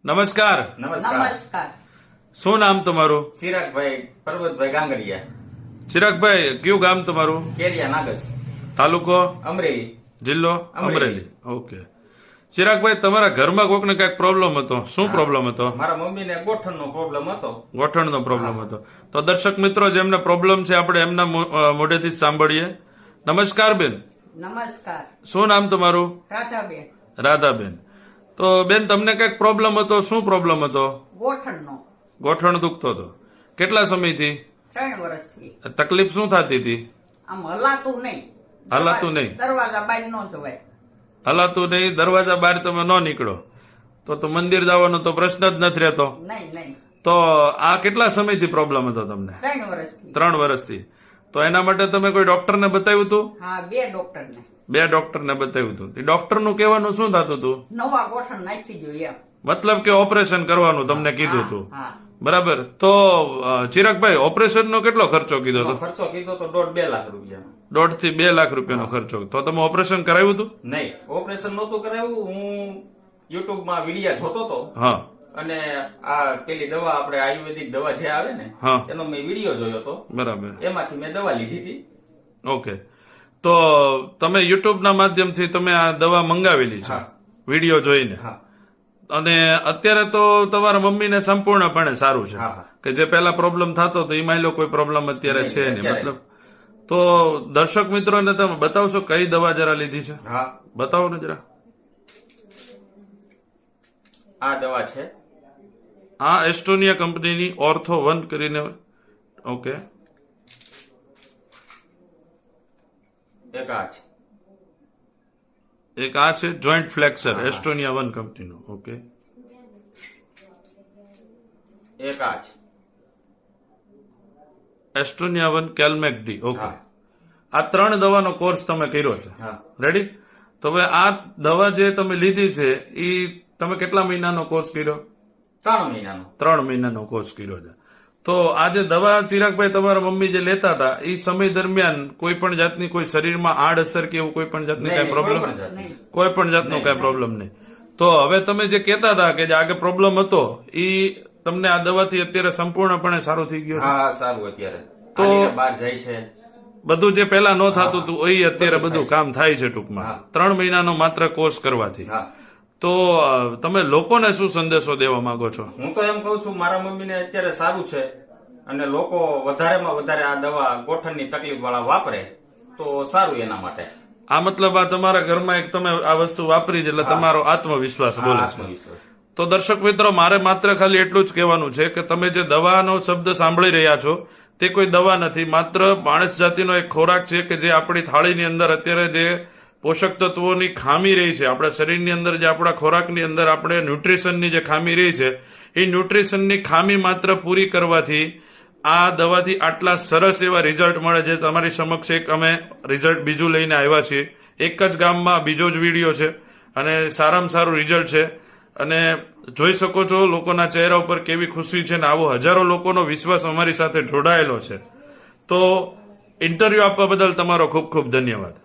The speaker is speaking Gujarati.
નમસ્કાર. નમસ્કાર. શું નામ તમારું? ચિરાગભાઈ પરબતભાઈ ગાંગડિયા, ચિરાગભાઈ, કયું ગામ તમારું? કેરિયા નાગસ, તાલુકો? અમરેલી, જિલ્લો? અમરેલી. અમરેલી. ઓકે. ચિરાગભાઈ, તમારા ઘરમાં કોઈકને કઈક પ્રોબ્લેમ હતો? શું પ્રોબ્લેમ હતો? મારા મમ્મીને ગોઠણનો પ્રોબ્લેમ હતો. ગોઠણનો પ્રોબ્લેમ હતો. તો દર્શક મિત્રો, જેમને પ્રોબ્લેમ છે આપણે એમના મોઢેથી જ સાંભળીએ. નમસ્કાર બેન. નમસ્કાર. શું નામ તમારું? રાધાબેન. રાધાબેન. તો બેન, તમને કઈક પ્રોબ્લેમ હતો? શું પ્રોબ્લેમ હતો? ગોઠણનો. ગોઠણ દુખતો હતો. કેટલા સમયથી? 3 વર્ષથી. તકલીફ શું થતી હતી? આમ હલાતું નહીં. હલાતું નહીં. દરવાજા બહાર ન જવાય. હલાતું નહીં, દરવાજા બહાર તમે ન નીકળો તો મંદિર જવાનો તો પ્રશ્ન જ નથી રહેતો. નહીં. તો આ કેટલા સમયથી પ્રોબ્લેમ હતો તમને? 3 વર્ષથી. 3 વર્ષથી. તો એના માટે તમે કોઈ ડોક્ટરને બતાવ્યું હતું? હા, 2 ડોક્ટરને. 2 ડોક્ટરને બતાવ્યું હતું. ડોક્ટરનું કહેવાનું શું થતું હતું? નવા ગોઠણ નાખી જોઈએ એમ. મતલબ કે ઓપરેશન કરવાનું તમને કીધું હતું. હા. બરાબર. તો ચિરાગભાઈ, ઓપરેશનનો કેટલો ખર્ચો કીધો હતો? ખર્ચો કીધો તો 1.5-2 લાખ રૂપિયા. 1.5 થી 2 લાખ રૂપિયાનો ખર્ચો. તો તમે ઓપરેશન કરાવ્યું હતું? નહીં, ઓપરેશન નહોતું કરાવ્યું. હું યુટ્યુબમાં વિડીયા જોતો હતો હા. અને આ પેલી દવા આપણે આયુર્વેદિક દવા જે આવે ને હા. એનો મેં વિડીયો જોયો હતો. બરાબર. એમાંથી મેં દવા લીધી હતી. ઓકે. તો તમે યુટ્યુબના માધ્યમથી તમે આ દવા મંગાવેલી છે? હા. વિડીયો જોઈને? હા. અને અત્યારે તો તમારા મમ્મીને સંપૂર્ણપણે સારું છે? હા. કે જે પેલા પ્રોબ્લેમ થતો હતો એમાં કોઈ પ્રોબ્લેમ અત્યારે છે નહીં? મતલબ તો દર્શક મિત્રોને તમે બતાવશો કઈ દવા જરા લીધી છે? હા, બતાવો ને જરા. આ દવા છે. આ એસ્ટોનિયા કંપનીની ઓર્થો 1 કરીને. ઓકે. એક આ છે. એક આ છે જોઈન્ટ ફ્લેક્સર, એસ્ટોનિયા 1 કંપનીનું. ઓકે. એક આ છે. એસ્ટોનિયા 1 કેલ્મેક ડી. ઓકે. હા. આ 3 દવાનો કોર્સ તમે કર્યો છે? હા. રેડી. તો હવે આ દવા જે તમે લીધી છે એ તમે કેટલા મહિનાનો કોર્સ કર્યો? 3 મહિનાનો. 3 મહિનાનો કોર્સ કર્યો છે. તો આ જે દવા ચિરાગભાઈ તમારા મમ્મી જે લેતા હતા એ સમય દરમિયાન કોઈ પણ જાતની કોઈ શરીરમાં આડઅસર કે એવું કોઈ પણ જાતની કઈ પ્રોબ્લેમ? કોઈ પણ જાતનો કઈ પ્રોબ્લેમ નહીં. તો હવે તમે જે કહેતા હતા કે જે આગળ પ્રોબ્લેમ હતો એ તમને આ દવાથી અત્યારે સંપૂર્ણપણે સારું થઈ ગયું છે? હા, સારું. અત્યારે તો બહાર જાય છે. બધું જે પેલા ન થતું હતું એ અત્યારે બધું કામ થાય છે ટૂંકમાં 3 મહિનાનો માત્ર કોર્સ કરવાથી. હા. તો તમે લોકોને શું સંદેશો દેવા માંગો છો? હું તો એમ કઉ છું, મારા મમ્મીને અત્યારે સારું છે અને લોકો વધારેમાં વધારે આ દવા ગોઠણની તકલીફ વાળા વાપરે તો સારું એના માટે. આ મતલબ આ તમારા ઘરમાં એક તમે આ વસ્તુ વાપરી છે એટલે તમારો આત્મવિશ્વાસ બોલે છે. આત્મવિશ્વાસ. તો દર્શક મિત્રો, મારે માત્ર ખાલી એટલું જ કહેવાનું છે કે તમે જે દવાનો શબ્દ સાંભળી રહ્યા છો તે કોઈ દવા નથી, માત્ર માણસ જાતિનો એક ખોરાક છે કે જે આપણી થાળીની અંદર અત્યારે જે પોષક તત્વોની ખામી રહી છે, આપણા શરીરની અંદર જે આપણા ખોરાકની અંદર આપણે ન્યુટ્રિશનની જે ખામી રહી છે એ ન્યુટ્રિશનની ખામી માત્ર પૂરી કરવાથી આ દવાથી આટલા સરસ એવા રિઝલ્ટ મળે છે. તમારી સમક્ષ એક અમે રિઝલ્ટ બીજું લઈને આવ્યા છીએ. એક જ ગામમાં બીજો જ વિડીયો છે અને સારામાં સારું રિઝલ્ટ છે. અને જોઈ શકો છો લોકોના ચહેરા ઉપર કેવી ખુશી છે ને આવો હજારો લોકોનો વિશ્વાસ અમારી સાથે જોડાયેલો છે. તો ઇન્ટરવ્યુ આપવા બદલ તમારો ખૂબ ખૂબ ધન્યવાદ.